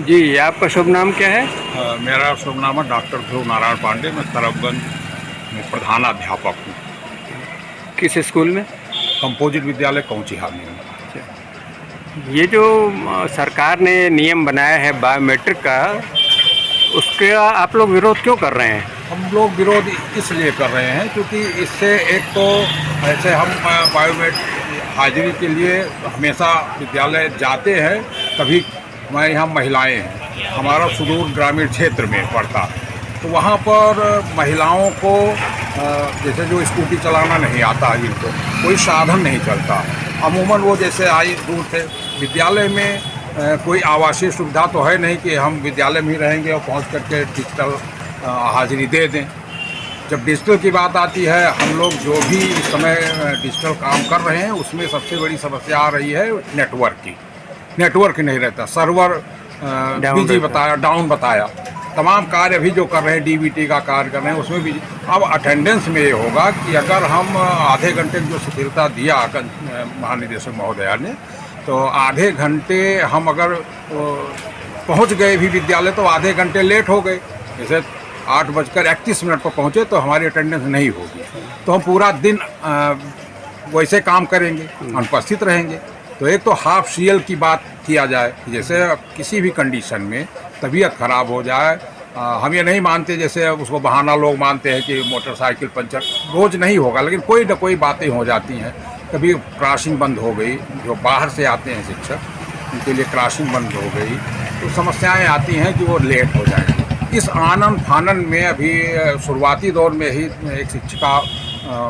जी, आपका शुभ नाम क्या है? मेरा शुभ नाम है डॉक्टर ध्रुव नारायण पांडे। मैं तरफगंज में प्रधानाध्यापक हूँ। किस स्कूल में? कंपोजिट विद्यालय कौचिहानी में। ये जो सरकार ने नियम बनाया है बायोमेट्रिक का, उसका आप लोग विरोध क्यों कर रहे हैं? हम लोग विरोध इसलिए कर रहे हैं क्योंकि इससे एक तो ऐसे हम बायोमेट्रिक हाजिरी के लिए हमेशा विद्यालय जाते हैं। कभी हमारे यहाँ महिलाएं हैं, हमारा सुदूर ग्रामीण क्षेत्र में पड़ता है, तो वहाँ पर महिलाओं को जैसे जो स्कूटी चलाना नहीं आता है, जिनको कोई साधन नहीं चलता, अमूमन वो जैसे आई दूर से विद्यालय में कोई आवासीय सुविधा तो है नहीं कि हम विद्यालय में ही रहेंगे और पहुँच करके डिजिटल हाजिरी दे दें। जब डिजिटल की बात आती है, हम लोग जो भी इस समय डिजिटल काम कर रहे हैं उसमें सबसे बड़ी समस्या आ रही है नेटवर्क की। नेटवर्क नहीं रहता, सर्वर बिजी बताया, डाउन बताया। तमाम कार्य अभी जो कर रहे हैं, डीबीटी का कार्य कर रहे हैं, उसमें भी अब अटेंडेंस में ये होगा कि अगर हम आधे घंटे की जो शिथिलता दिया महानिदेशक महोदया ने, तो आधे घंटे हम अगर पहुंच गए भी विद्यालय तो आधे घंटे लेट हो गए, जैसे 8:31 पर पहुँचे तो हमारी अटेंडेंस नहीं होगी, तो हम पूरा दिन वैसे काम करेंगे, अनुपस्थित रहेंगे। तो एक तो हाफ सीएल की बात किया जाए, जैसे किसी भी कंडीशन में तबीयत खराब हो जाए, हम ये नहीं मानते जैसे उसको बहाना लोग मानते हैं कि मोटरसाइकिल पंचर रोज़ नहीं होगा, लेकिन कोई न कोई बातें हो जाती हैं। कभी क्रॉसिंग बंद हो गई, जो बाहर से आते हैं शिक्षक उनके लिए क्रॉसिंग बंद हो गई, तो समस्याएं आती हैं कि वो लेट हो जाएंगे। इस आनन फानन में अभी शुरुआती दौर में ही एक शिक्षिका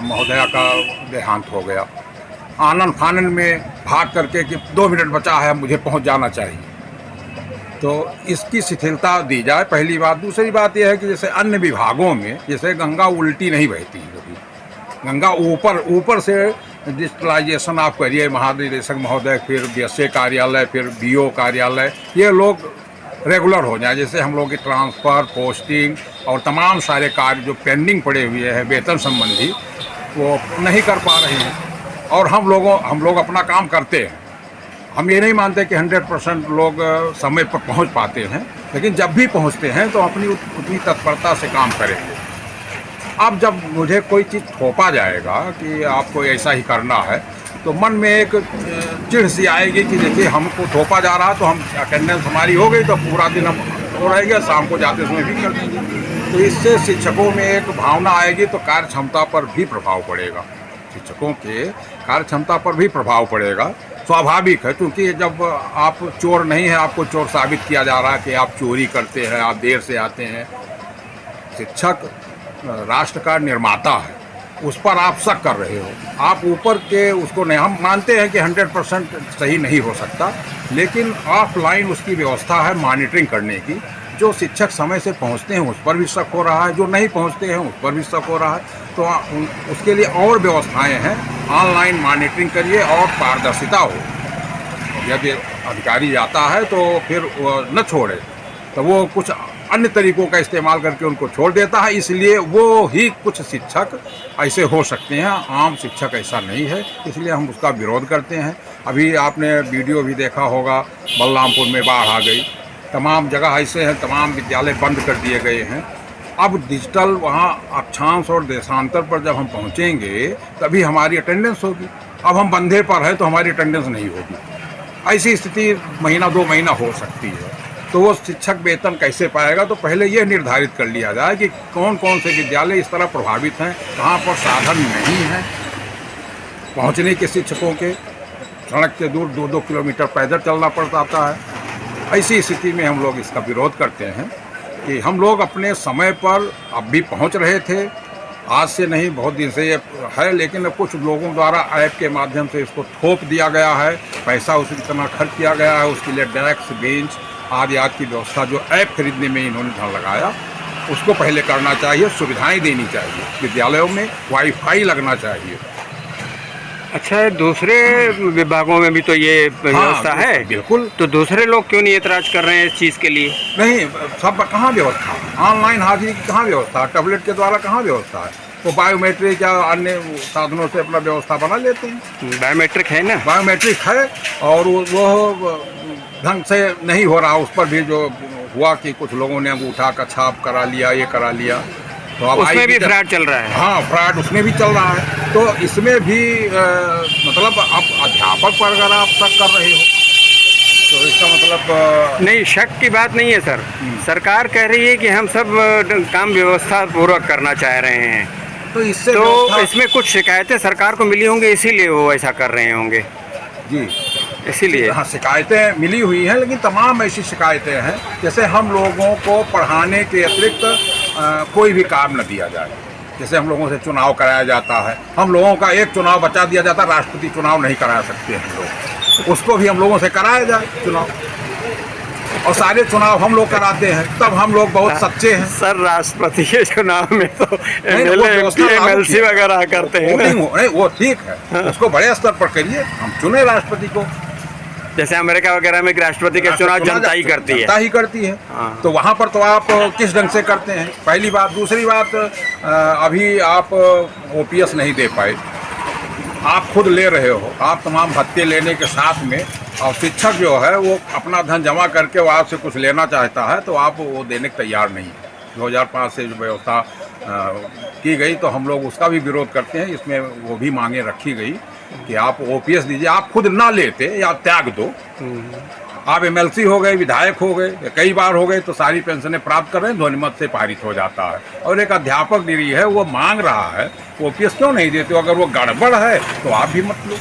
महोदया का देहांत हो गया। आनन फानन में भाग करके कि 2 मिनट बचा है, मुझे पहुंच जाना चाहिए, तो इसकी शिथिलता दी जाए, पहली बात। दूसरी बात यह है कि जैसे अन्य विभागों में जैसे गंगा उल्टी नहीं बहती है कभी, गंगा ऊपर से डिजिटलाइजेशन आप करिए, महानिदेशक महोदय, फिर बीएसए कार्यालय, फिर बीओ कार्यालय, ये लोग रेगुलर हो जाए। जैसे हम लोग की ट्रांसफ़र, पोस्टिंग और तमाम सारे कार्य जो पेंडिंग पड़े हुए हैं वेतन संबंधी, वो नहीं कर पा रहे हैं। और हम लोग अपना काम करते हैं। हम ये नहीं मानते कि 100% लोग समय पर पहुंच पाते हैं, लेकिन जब भी पहुंचते हैं तो अपनी उतनी तत्परता से काम करेंगे। अब जब मुझे कोई चीज़ थोपा जाएगा कि आपको ऐसा ही करना है, तो मन में एक चिढ़ सी आएगी कि देखिए हमको थोपा जा रहा, तो हम अटेंडेंस हमारी हो गई तो पूरा दिन हम हो रहेंगे, शाम को जाते समय भी कर देंगे। तो इससे शिक्षकों में एक भावना आएगी, तो कार्य क्षमता पर भी प्रभाव पड़ेगा, शिक्षकों के कार्य क्षमता पर भी प्रभाव पड़ेगा। स्वाभाविक है, क्योंकि जब आप चोर नहीं हैं, आपको चोर साबित किया जा रहा है कि आप चोरी करते हैं, आप देर से आते हैं। शिक्षक राष्ट्र का निर्माता है, उस पर आप शक कर रहे हो। आप ऊपर के उसको नहीं, हम मानते हैं कि 100% सही नहीं हो सकता, लेकिन ऑफलाइन उसकी व्यवस्था है मॉनिटरिंग करने की। जो शिक्षक समय से पहुंचते हैं उस पर भी शक हो रहा है, जो नहीं पहुंचते हैं उस पर भी शक हो रहा है, तो उसके लिए और व्यवस्थाएं हैं। ऑनलाइन मॉनिटरिंग करिए और पारदर्शिता हो। यदि अधिकारी जाता है तो फिर न छोड़े, तो वो कुछ अन्य तरीकों का इस्तेमाल करके उनको छोड़ देता है, इसलिए वो ही कुछ शिक्षक ऐसे हो सकते हैं, आम शिक्षक ऐसा नहीं है, इसलिए हम उसका विरोध करते हैं। अभी आपने वीडियो भी देखा होगा, बलरामपुर में बाढ़ आ गई, तमाम जगह ऐसे हैं, तमाम विद्यालय बंद कर दिए गए हैं। अब डिजिटल वहाँ अक्षांश और देशांतर पर जब हम पहुँचेंगे तभी हमारी अटेंडेंस होगी। अब हम बंधे पर है तो हमारी अटेंडेंस नहीं होगी। ऐसी स्थिति महीना 2 महीना हो सकती है, तो वो शिक्षक वेतन कैसे पाएगा? तो पहले ये निर्धारित कर लिया जाए कि कौन कौन से विद्यालय इस तरह प्रभावित हैं, कहाँ पर साधन नहीं है पहुँचने के शिक्षकों के, सड़क से दूर 2-2 किलोमीटर पैदल चलना पड़ता है। ऐसी स्थिति में हम लोग इसका विरोध करते हैं कि हम लोग अपने समय पर अब भी पहुंच रहे थे, आज से नहीं बहुत दिन से ये है, लेकिन कुछ लोगों द्वारा ऐप के माध्यम से इसको थोप दिया गया है, पैसा उसी इतना खर्च किया गया है, उसके लिए डेस्क, बेंच आदि की व्यवस्था जो ऐप खरीदने में इन्होंने धन लगाया, उसको पहले करना चाहिए। सुविधाएँ देनी चाहिए, विद्यालयों में वाईफाई लगना चाहिए। अच्छा, दूसरे विभागों में भी तो ये व्यवस्था है, बिल्कुल। तो दूसरे लोग क्यों नहीं एतराज़ कर रहे हैं इस चीज़ के लिए? नहीं, सब कहाँ व्यवस्था, ऑनलाइन हाजिरी की कहाँ व्यवस्था, टैबलेट के द्वारा कहाँ व्यवस्था है? वो बायोमेट्रिक या अन्य साधनों से अपना व्यवस्था बना लेते हैं। बायोमेट्रिक है ना? बायोमेट्रिक है, और वो ढंग से नहीं हो रहा। उस पर भी जो हुआ कि कुछ लोगों ने अंगूठा का छाप करा लिया, ये करा लिया, तो अब उसमें भी IB फ्रॉड चल रहा है। हाँ, फ्रॉड उसमें भी चल रहा है। तो इसमें भी मतलब अब अध्यापक पर अगर आप शक कर रहे हो तो इसका मतलब नहीं, शक की बात नहीं है सर। सरकार कह रही है कि हम सब काम व्यवस्था पूर्वक करना चाह रहे हैं, तो इससे तो व्यवस्था- इसमें कुछ शिकायतें सरकार को मिली होंगी, इसीलिए वो ऐसा कर रहे होंगे, जी इसीलिए। हाँ, शिकायतें मिली हुई हैं, लेकिन तमाम ऐसी शिकायतें हैं जैसे हम लोगों को पढ़ाने के अतिरिक्त कोई भी काम न दिया जाए। जैसे हम लोगों से चुनाव कराया जाता है, हम लोगों का एक चुनाव बचा दिया जाता है, राष्ट्रपति चुनाव नहीं करा सकते हम लोग, उसको भी हम लोगों से कराया जाए चुनाव, और सारे चुनाव हम लोग कराते हैं, तब हम लोग बहुत सच्चे हैं। सर, राष्ट्रपति के चुनाव में तो नहीं, वो MLA, व्यवस्था MP, लागू MLC की। वगैरह करते हैं वोटिंग ना। हो, नहीं वो ठीक है, उसको बड़े स्तर पर करिए, हम चुने राष्ट्रपति को। जैसे अमेरिका वगैरह में राष्ट्रपति के चुनाव जनता ही करती जनता है। ही करती है। हाँ। तो वहाँ पर तो आप किस ढंग से करते हैं, पहली बात। दूसरी बात, अभी आप OPS नहीं दे पाए, आप खुद ले रहे हो, आप तमाम भत्ते लेने के साथ में, और शिक्षक जो है वो अपना धन जमा करके वो आपसे कुछ लेना चाहता है तो आप वो देने के तैयार नहीं है। 2005 से जो व्यवस्था की गई तो हम लोग उसका भी विरोध करते हैं। इसमें वो भी मांगे रखी गई कि आप OPS दीजिए, आप खुद ना लेते या त्याग दो, आप MLC हो गए, विधायक हो गए, कई बार हो गए, तो सारी पेंशनें प्राप्त कर रहे हैं, ध्वनिमत से पारित हो जाता है। और एक अध्यापक डिग्री है, वो मांग रहा है, OPS क्यों नहीं देते हो? अगर वो गड़बड़ है तो आप भी मत लो।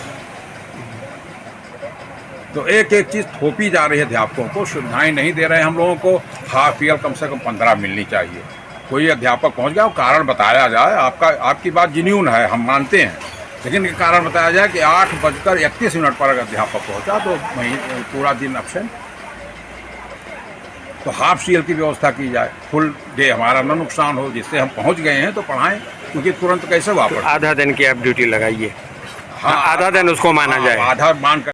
तो एक एक चीज़ थोपी जा रही है, अध्यापकों को सुविधाएं नहीं दे रहे हैं। हम लोगों को हाफ ईयर कम से कम 15 मिलनी चाहिए। कोई अध्यापक पहुंच गया, कारण बताया जाए, आपकी बात जिन्यून है, हम मानते हैं, लेकिन ये कारण बताया जाए कि 8:31 पर अगर अध्यापक पहुंचा तो वहीं पूरा दिन अब्सेंट। तो हाफ सीएल की व्यवस्था की जाए, फुल डे हमारा न नुकसान हो, जिससे हम पहुंच गए हैं तो पढ़ाएं, क्योंकि तुरंत कैसे वापस। आधा दिन की आप ड्यूटी लगाइए, हाँ, आधा दिन उसको माना जाए। आधा मान कर